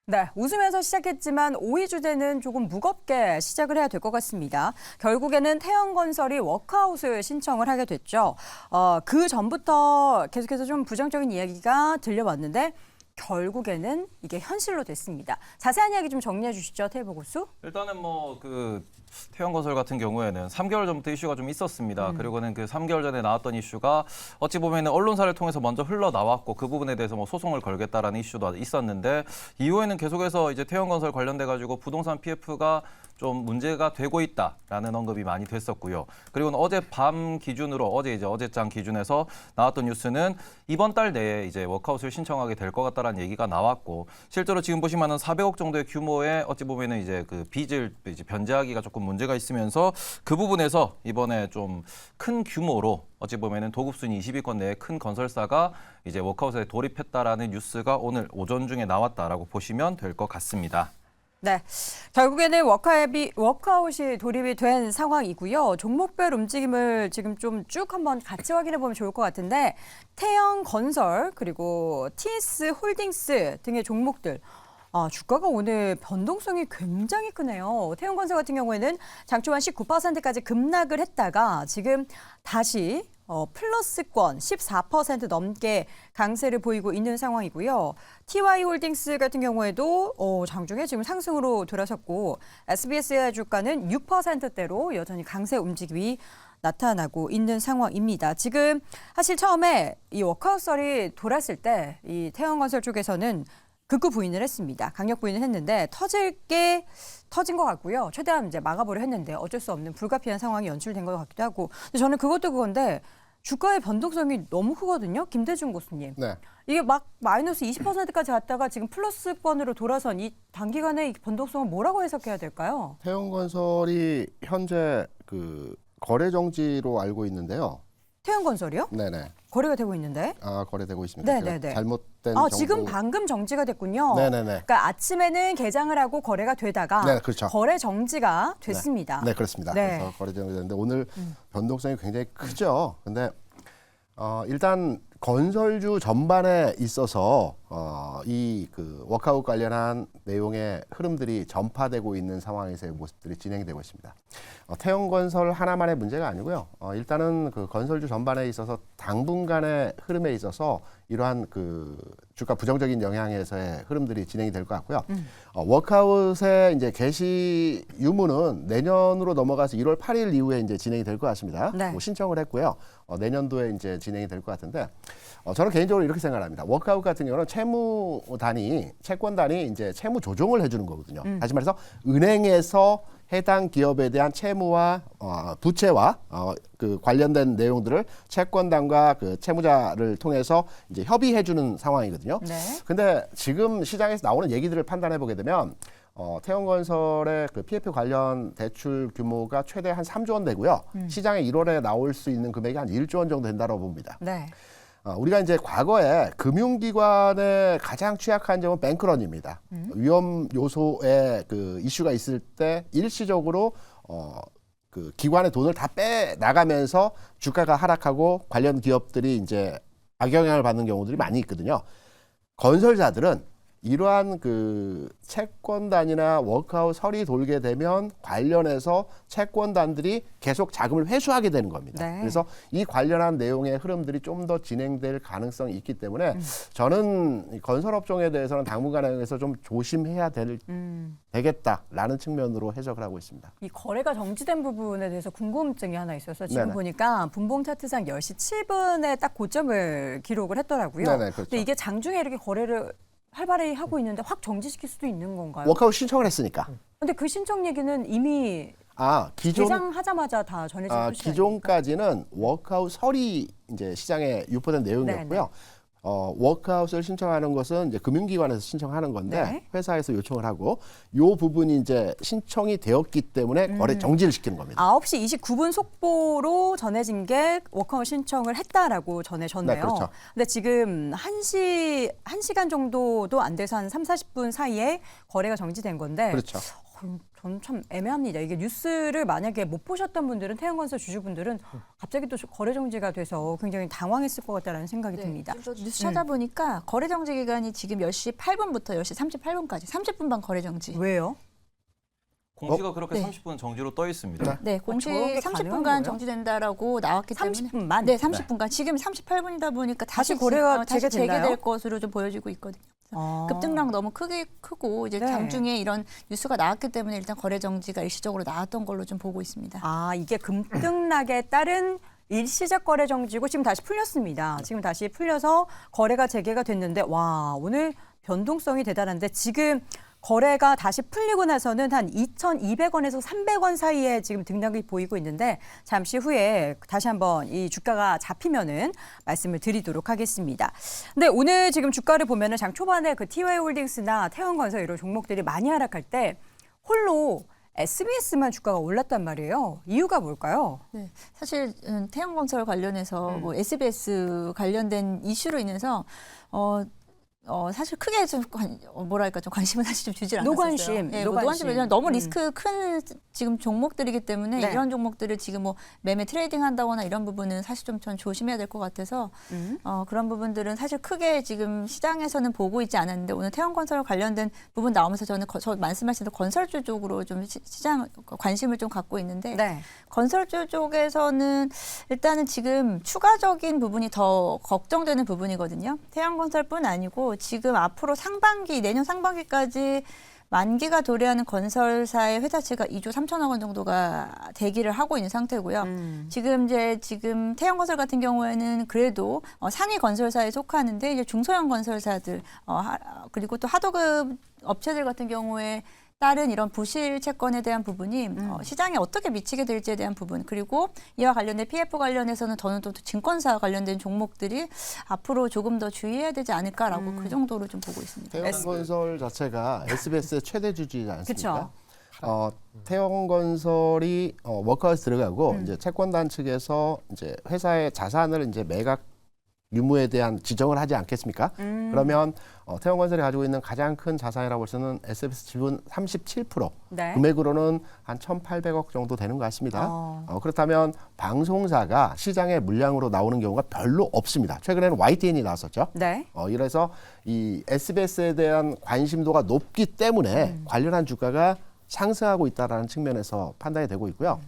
네, 웃으면서 시작했지만 오이 주제는 조금 무겁게 시작을 해야 될 것 같습니다. 결국에는 태영건설이 워크아웃을 신청을 하게 됐죠. 그 전부터 계속해서 좀 부정적인 이야기가 들려왔는데 결국에는 이게 현실로 됐습니다. 자세한 이야기 좀 정리해 주시죠, 태보 고수. 일단은 태영건설 같은 경우에는 3개월 전부터 이슈가 좀 있었습니다. 그리고는 그 3개월 전에 나왔던 이슈가 어찌 보면 언론사를 통해서 먼저 흘러나왔고 그 부분에 대해서 소송을 걸겠다라는 이슈도 있었는데 이후에는 계속해서 이제 태영건설 관련돼 가지고 부동산 PF가 좀 문제가 되고 있다라는 언급이 많이 됐었고요. 그리고는 어젯밤 기준으로 어제장 기준에서 나왔던 뉴스는 이번 달 내에 이제 워크아웃을 신청하게 될 것 같다라는 얘기가 나왔고 실제로 지금 보시면은 400억 정도의 규모의 어찌 보면은 이제 그 빚을 이제 변제하기가 조금 문제가 있으면서 그 부분에서 이번에 좀 큰 규모로 어찌 보면은 도급순위 20위권 내에 큰 건설사가 이제 워크아웃에 돌입했다라는 뉴스가 오늘 오전 중에 나왔다라고 보시면 될 것 같습니다. 네, 결국에는 워크아웃이 돌입이 된 상황이고요. 종목별 움직임을 지금 좀 쭉 한번 같이 확인해 보면 좋을 것 같은데 태영건설 그리고 TS홀딩스 등의 종목들 주가가 오늘 변동성이 굉장히 크네요. 태영건설 같은 경우에는 장초반 19%까지 급락을 했다가 지금 다시 플러스권 14% 넘게 강세를 보이고 있는 상황이고요. TY홀딩스 같은 경우에도 장중에 지금 상승으로 돌아섰고 SBS의 주가는 6%대로 여전히 강세 움직임이 나타나고 있는 상황입니다. 지금 사실 처음에 이 워크아웃설이 돌았을 때 이 태영건설 쪽에서는 극구 부인을 했습니다. 강력 부인을 했는데 터진 것 같고요. 최대한 이제 막아보려 했는데 어쩔 수 없는 불가피한 상황이 연출된 것 같기도 하고. 근데 저는 그것도 그건데 주가의 변동성이 너무 크거든요. 김대중 교수님. 네. 이게 막 마이너스 20%까지 갔다가 지금 플러스권으로 돌아선 이 단기간의 변동성은 뭐라고 해석해야 될까요? 태영건설이 현재 그 거래 정지로 알고 있는데요. 태영건설이요? 네네. 거래가 되고 있는데. 거래되고 있습니다. 네네네. 제가 잘못된 정보. 지금 방금 정지가 됐군요. 네네네. 그러니까 아침에는 개장을 하고 거래가 되다가 네, 그렇죠. 거래 정지가 됐습니다. 네, 그렇습니다. 네. 그래서 거래 정지됐는데 오늘 변동성이 굉장히 크죠. 근데 일단 건설주 전반에 있어서 이 그 워크아웃 관련한 내용의 흐름들이 전파되고 있는 상황에서의 모습들이 진행이 되고 있습니다. 태영건설 하나만의 문제가 아니고요. 일단은 그 건설주 전반에 있어서 당분간의 흐름에 있어서 이러한 그 주가 부정적인 영향에서의 흐름들이 진행이 될 것 같고요. 워크아웃의 이제 개시 유무는 내년으로 넘어가서 1월 8일 이후에 이제 진행이 될 것 같습니다. 네. 신청을 했고요. 내년도에 이제 진행이 될 것 같은데 저는 개인적으로 이렇게 생각합니다. 워크아웃 같은 경우는 채권단이 이제 채무 조정을 해주는 거거든요. 다시 말해서 은행에서 해당 기업에 대한 채무와 부채와 그 관련된 내용들을 채권단과 그 채무자를 통해서 이제 협의해주는 상황이거든요. 네. 근데 지금 시장에서 나오는 얘기들을 판단해 보게 되면 태영건설의 그 PF 관련 대출 규모가 최대 한 3조 원 되고요. 시장에 1월에 나올 수 있는 금액이 한 1조 원 정도 된다고 봅니다. 네. 우리가 이제 과거에 금융기관에 가장 취약한 점은 뱅크런입니다. 위험 요소에 그 이슈가 있을 때 일시적으로 그 기관의 돈을 다 빼 나가면서 주가가 하락하고 관련 기업들이 이제 악영향을 받는 경우들이 많이 있거든요. 건설사들은 이러한 그 채권단이나 워크아웃 설이 돌게 되면 관련해서 채권단들이 계속 자금을 회수하게 되는 겁니다. 네. 그래서 이 관련한 내용의 흐름들이 좀 더 진행될 가능성이 있기 때문에 저는 건설업종에 대해서는 당분간에서 좀 조심해야 되겠다라는 측면으로 해석을 하고 있습니다. 이 거래가 정지된 부분에 대해서 궁금증이 하나 있어서 지금 네네. 보니까 분봉 차트상 10시 7분에 딱 고점을 기록을 했더라고요. 네네, 그렇죠. 근데 이게 장중에 이렇게 거래를 활발히 하고 있는데 확 정지시킬 수도 있는 건가요? 워크아웃 신청을 했으니까. 근데 그 신청 얘기는 이미 기존 개장하자마자 다 전해진 소식 아닙니까? 기존까지는 워크아웃 설이 이제 시장에 유포된 내용이었고요. 워크아웃을 신청하는 것은 이제 금융기관에서 신청하는 건데 네. 회사에서 요청을 하고 이 부분이 이제 신청이 되었기 때문에 거래 정지를 시키는 겁니다. 9시 29분 속보로 전해진 게 워크아웃 신청을 했다라고 전해졌네요. 네, 그렇죠. 근데 지금 1시간 정도도 안 돼서 한 3, 40분 사이에 거래가 정지된 건데 그렇죠. 저는 참 애매합니다. 이게 뉴스를 만약에 못 보셨던 분들은 태양건설 주주분들은 갑자기 또 거래 정지가 돼서 굉장히 당황했을 것 같다라는 생각이 듭니다. 지금 저 뉴스 찾아보니까 거래 정지 기간이 지금 10시 8분부터 10시 38분까지 30분 반 거래 정지. 왜요? 공시가 그렇게 네. 30분 정지로 떠 있습니다. 네, 공시 저런 게 가능한 30분간 거예요? 정지된다라고 나왔기 때문에 30분만? 네, 30분간. 지금 38분이다 보니까 다시 거래가 다시 재개되나요? 재개될 것으로 좀 보여지고 있거든요. 급등량 너무 크고 이제 네. 장중에 이런 뉴스가 나왔기 때문에 일단 거래 정지가 일시적으로 나왔던 걸로 좀 보고 있습니다. 아, 이게 급등락에 따른 일시적 거래 정지고 지금 다시 풀렸습니다. 지금 다시 풀려서 거래가 재개가 됐는데 와, 오늘 변동성이 대단한데 지금 거래가 다시 풀리고 나서는 한 2,200원에서 300원 사이에 지금 등락이 보이고 있는데 잠시 후에 다시 한번 이 주가가 잡히면은 말씀을 드리도록 하겠습니다. 근데 오늘 지금 주가를 보면은 장 초반에 그 TY홀딩스나 태양건설 이런 종목들이 많이 하락할 때 홀로 SBS만 주가가 올랐단 말이에요. 이유가 뭘까요? 네, 사실 태양건설 관련해서 뭐 SBS 관련된 이슈로 인해서 사실 크게 좀 뭐랄까 좀 관심을 사실 좀 주질 않았어요. 노관심, 네, 노관심. 노관심. 왜냐면 너무 리스크 큰 지금 종목들이기 때문에 네. 이런 종목들을 지금 뭐 매매 트레이딩 한다거나 이런 부분은 사실 좀 전 조심해야 될 것 같아서 그런 부분들은 사실 크게 지금 시장에서는 보고 있지 않았는데 오늘 태양건설 관련된 부분 나오면서 저는 저 말씀하신 대로 건설주 쪽으로 좀 시장 관심을 좀 갖고 있는데 네. 건설주 쪽에서는 일단은 지금 추가적인 부분이 더 걱정되는 부분이거든요. 태양건설뿐 아니고 지금 앞으로 내년 상반기까지 만기가 도래하는 건설사의 회사채가 2조 3천억 원 정도가 대기를 하고 있는 상태고요. 지금 태양건설 같은 경우에는 그래도 상위 건설사에 속하는데 이제 중소형 건설사들 그리고 또 하도급 업체들 같은 경우에 따른 이런 부실 채권에 대한 부분이 시장에 어떻게 미치게 될지에 대한 부분 그리고 이와 관련된 PF 관련해서는 저는 또 증권사 관련된 종목들이 앞으로 조금 더 주의해야 되지 않을까라고 그 정도로 좀 보고 있습니다. 태양건설 자체가 SBS의 최대 주주이지 않습니까? 그쵸. 태양건설이 워크아웃 들어가고 이제 채권단 측에서 이제 회사의 자산을 이제 매각 유무에 대한 지정을 하지 않겠습니까? 그러면 태양건설이 가지고 있는 가장 큰 자산이라고 볼 수는 SBS 지분 37%, 네. 금액으로는 한 1,800억 정도 되는 것 같습니다. 그렇다면 방송사가 시장의 물량으로 나오는 경우가 별로 없습니다. 최근에는 YTN이 나왔었죠. 네. 이래서 이 SBS에 대한 관심도가 높기 때문에 관련한 주가가 상승하고 있다라는 측면에서 판단이 되고 있고요.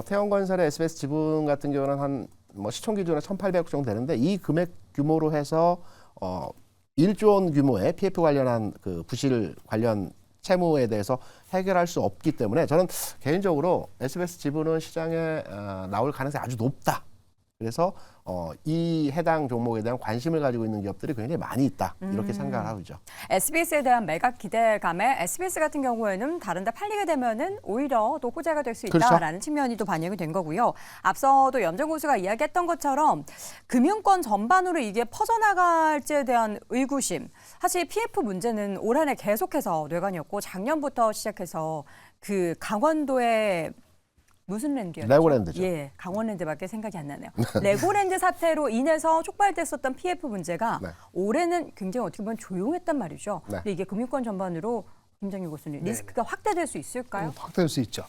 태양건설의 SBS 지분 같은 경우는 한 시총 기준으로 1,800억 정도 되는데 이 금액 규모로 해서 1조 원 규모의 PF 관련한 그 부실 관련 채무에 대해서 해결할 수 없기 때문에 저는 개인적으로 SBS 지분은 시장에 나올 가능성이 아주 높다. 그래서 이 해당 종목에 대한 관심을 가지고 있는 기업들이 굉장히 많이 있다. 이렇게 생각을 하고 있죠. SBS에 대한 매각 기대감에 SBS 같은 경우에는 다른 데 팔리게 되면은 오히려 또 호재가 될 수 있다라는 그렇죠. 측면이 또 반영이 된 거고요. 앞서도 염정 교수가 이야기했던 것처럼 금융권 전반으로 이게 퍼져나갈지에 대한 의구심. 사실 PF 문제는 올 한 해 계속해서 뇌관이었고 작년부터 시작해서 그 강원도의 무슨 랜드였죠? 레고랜드죠. 예, 강원랜드밖에 생각이 안 나네요. 레고랜드 사태로 인해서 촉발됐었던 PF 문제가 네. 올해는 굉장히 어떻게 보면 조용했단 말이죠. 네. 근데 이게 금융권 전반으로 김정일 교수님 리스크가 확대될 수 있을까요? 확대될 수 있죠.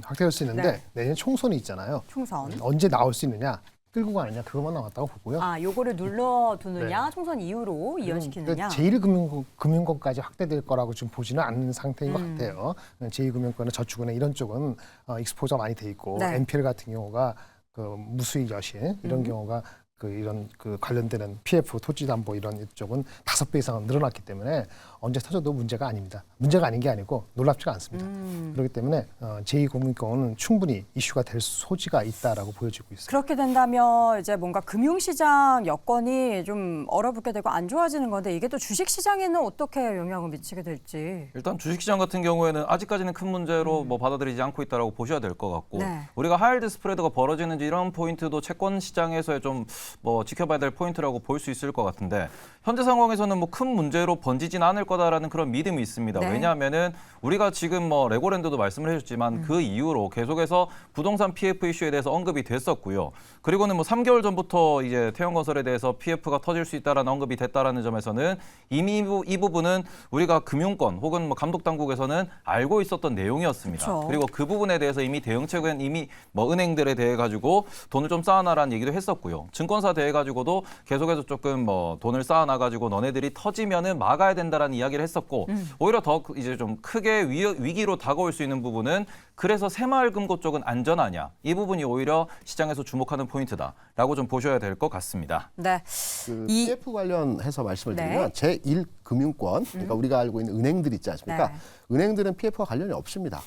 확대될 수 있는데 네. 내년 총선이 있잖아요. 총선. 언제 나올 수 있느냐, 끌고 가느냐 그것만 남았다고 보고요. 아, 요거를 눌러두느냐, 총선 이후로 이연시키느냐. 제1금융권까지 확대될 거라고 지금 보지는 않는 상태인 것 같아요. 제2금융권은 저축은행 이런 쪽은 익스포저 많이 돼 있고 네. NPL 같은 경우가 그 무수익 여신 이런 경우가 이런 관련되는 PF 토지담보 이런 쪽은 5배 이상 늘어났기 때문에 언제 터져도 문제가 아닙니다. 문제가 아닌 게 아니고 놀랍지가 않습니다. 그렇기 때문에 제2금융권은 충분히 이슈가 될 소지가 있다라고 보여지고 있어요. 그렇게 된다면 이제 뭔가 금융시장 여건이 좀 얼어붙게 되고 안 좋아지는 건데 이게 또 주식시장에는 어떻게 영향을 미치게 될지. 일단 주식시장 같은 경우에는 아직까지는 큰 문제로 받아들이지 않고 있다라고 보셔야 될 것 같고 네. 우리가 하이드 스프레드가 벌어지는지 이런 포인트도 채권 시장에서의 좀 뭐 지켜봐야 될 포인트라고 볼 수 있을 것 같은데 현재 상황에서는 뭐 큰 문제로 번지진 않을 거다라는 그런 믿음이 있습니다. 네. 왜냐하면은 우리가 지금 뭐 레고랜드도 말씀을 해줬지만 그 이후로 계속해서 부동산 PF 이슈에 대해서 언급이 됐었고요. 그리고는 뭐 3개월 전부터 이제 태형건설에 대해서 PF가 터질 수 있다라는 언급이 됐다라는 점에서는 이미 이 부분은 우리가 금융권 혹은 뭐 감독 당국에서는 알고 있었던 내용이었습니다. 그쵸. 그리고 그 부분에 대해서 이미 대응책은 이미 뭐 은행들에 대해 가지고 돈을 좀 쌓아놔라는 얘기도 했었고요. 증권사 대해 가지고도 계속해서 조금 뭐 돈을 쌓아놔 가지고 너네들이 터지면은 막아야 된다라는 이야기를 했었고 오히려 더 이제 좀 크게 위기로 다가올 수 있는 부분은 그래서 새마을금고 쪽은 안전하냐 이 부분이 오히려 시장에서 주목하는 포인트다라고 좀 보셔야 될 것 같습니다. 네. 그 이- PF 관련해서 말씀을 네. 드리면 제1금융권, 그러니까 우리가 알고 있는 은행들 있지 않습니까? 네. 은행들은 PF와 관련이 없습니다.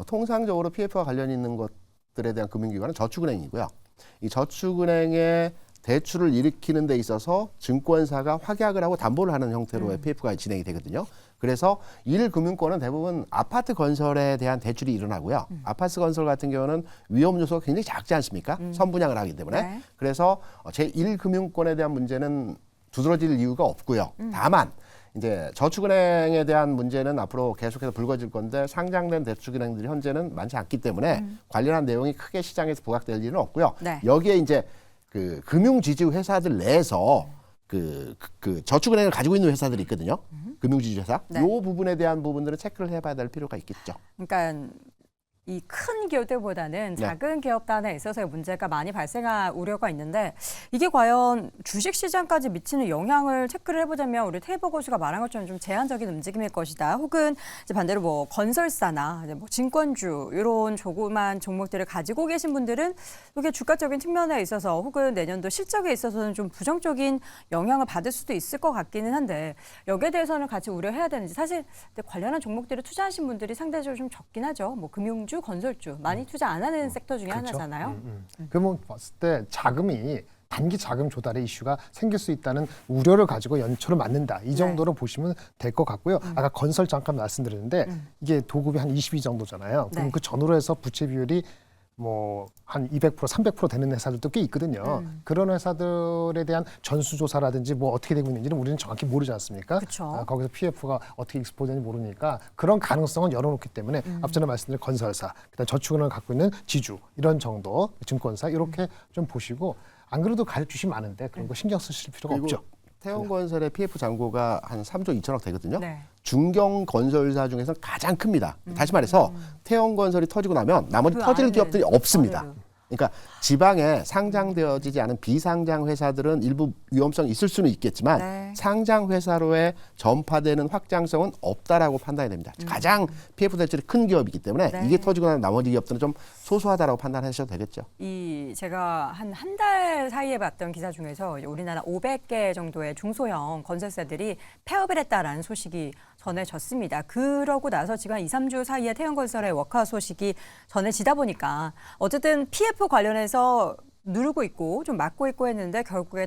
통상적으로 PF와 관련이 있는 것들에 대한 금융기관은 저축은행이고요. 이 저축은행의 대출을 일으키는 데 있어서 증권사가 확약을 하고 담보를 하는 형태로의 PF가 진행이 되거든요. 그래서 1금융권은 대부분 아파트 건설에 대한 대출이 일어나고요. 아파트 건설 같은 경우는 위험 요소가 굉장히 작지 않습니까? 선분양을 하기 때문에. 네. 그래서 제1금융권에 대한 문제는 두드러질 이유가 없고요. 다만 이제 저축은행에 대한 문제는 앞으로 계속해서 불거질 건데 상장된 대축은행들이 현재는 많지 않기 때문에 관련한 내용이 크게 시장에서 부각될 일은 없고요. 네. 여기에 이제 그 금융지주 회사들 내에서 그 저축은행을 가지고 있는 회사들이 있거든요. 금융지주 회사. 네. 이 부분에 대한 부분들은 체크를 해봐야 될 필요가 있겠죠. 그러니까 이 큰 기업들보다는 네. 작은 기업단에 있어서의 문제가 많이 발생할 우려가 있는데 이게 과연 주식 시장까지 미치는 영향을 체크를 해보자면 우리 테이버 고수가 말한 것처럼 좀 제한적인 움직임일 것이다. 혹은 이제 반대로 뭐 건설사나 이제 뭐 증권주 이런 조그만 종목들을 가지고 계신 분들은 이게 주가적인 측면에 있어서 혹은 내년도 실적에 있어서는 좀 부정적인 영향을 받을 수도 있을 것 같기는 한데 여기에 대해서는 같이 우려해야 되는지 사실 관련한 종목들을 투자하신 분들이 상대적으로 좀 적긴 하죠. 뭐 금융주, 건설주 많이 투자 안 하는 섹터 중에 그렇죠. 하나잖아요. 그러면 봤을 때 자금이 단기 자금 조달의 이슈가 생길 수 있다는 우려를 가지고 연초를 맞는다. 이 정도로 보시면 될 것 같고요. 아까 건설 잠깐 말씀드렸는데 이게 도급이 한 22 정도잖아요. 그럼 네. 그 전후로 해서 부채 비율이 뭐 한 200%, 300% 되는 회사들도 꽤 있거든요. 그런 회사들에 대한 전수조사라든지 뭐 어떻게 되고 있는지는 우리는 정확히 모르지 않습니까? 그쵸. 거기서 PF가 어떻게 익스포되는지 모르니까 그런 가능성은 열어놓기 때문에 앞전에 말씀드린 건설사, 그다음 저축은행을 갖고 있는 지주 이런 정도 증권사 이렇게 좀 보시고 안 그래도 가입 주식 많은데 그런 거 신경 쓰실 필요가 그리고 없죠. 태형건설의 PF 잔고가 한 3조 2천억 되거든요. 네. 중견 건설사 중에서 가장 큽니다. 다시 말해서 태형건설이 터지고 나면 나머지 그 터질 안에는 기업들이 없습니다. 아래로. 그러니까 지방에 상장되어지지 않은 비상장 회사들은 일부 위험성이 있을 수는 있겠지만 네. 상장 회사로의 전파되는 확장성은 없다라고 판단이 됩니다. 가장 PF 대출이 큰 기업이기 때문에 네. 이게 터지고 나면 나머지 기업들은 좀 소소하다라고 판단하셔도 되겠죠. 이 제가 한 달 사이에 봤던 기사 중에서 우리나라 500개 정도의 중소형 건설사들이 폐업을 했다라는 소식이 전해졌습니다. 그러고 나서 지금 한 2, 3주 사이에 태형건설의 워크아웃 소식이 전해지다 보니까 어쨌든 PF 관련해서 누르고 있고 좀 막고 있고 했는데 결국에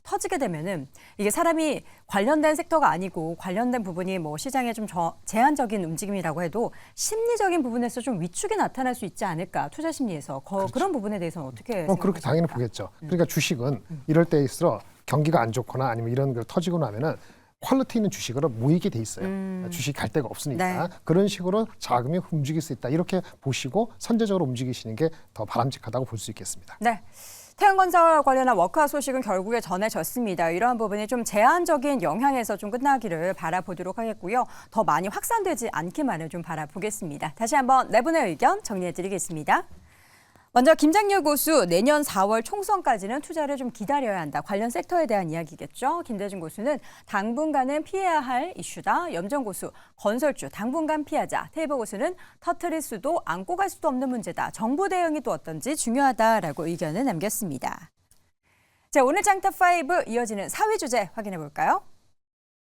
터지게 되면은 이게 사람이 관련된 섹터가 아니고 관련된 부분이 뭐 시장에 좀 제한적인 움직임이라고 해도 심리적인 부분에서 좀 위축이 나타날 수 있지 않을까 투자 심리에서 그런 부분에 대해서는 어떻게 그렇게 생각하세요? 당연히 보겠죠. 그러니까 주식은 이럴 때일수록 경기가 안 좋거나 아니면 이런 걸 터지고 나면은 퀄리티 있는 주식으로 모이게 돼 있어요. 주식 갈 데가 없으니까 네. 그런 식으로 자금이 움직일 수 있다. 이렇게 보시고 선제적으로 움직이시는 게 더 바람직하다고 볼 수 있겠습니다. 네. 태양건설 관련한 워크아웃 소식은 결국에 전해졌습니다. 이러한 부분이 좀 제한적인 영향에서 좀 끝나기를 바라보도록 하겠고요. 더 많이 확산되지 않기만을 좀 바라보겠습니다. 다시 한번 네 분의 의견 정리해드리겠습니다. 먼저 김장렬 고수 내년 4월 총선까지는 투자를 좀 기다려야 한다. 관련 섹터에 대한 이야기겠죠. 김대중 고수는 당분간은 피해야 할 이슈다. 염정 고수 건설주 당분간 피하자. 테이버 고수는 터트릴 수도 안고 갈 수도 없는 문제다. 정부 대응이 또 어떤지 중요하다라고 의견을 남겼습니다. 자, 오늘 장탑5 이어지는 4위 주제 확인해 볼까요?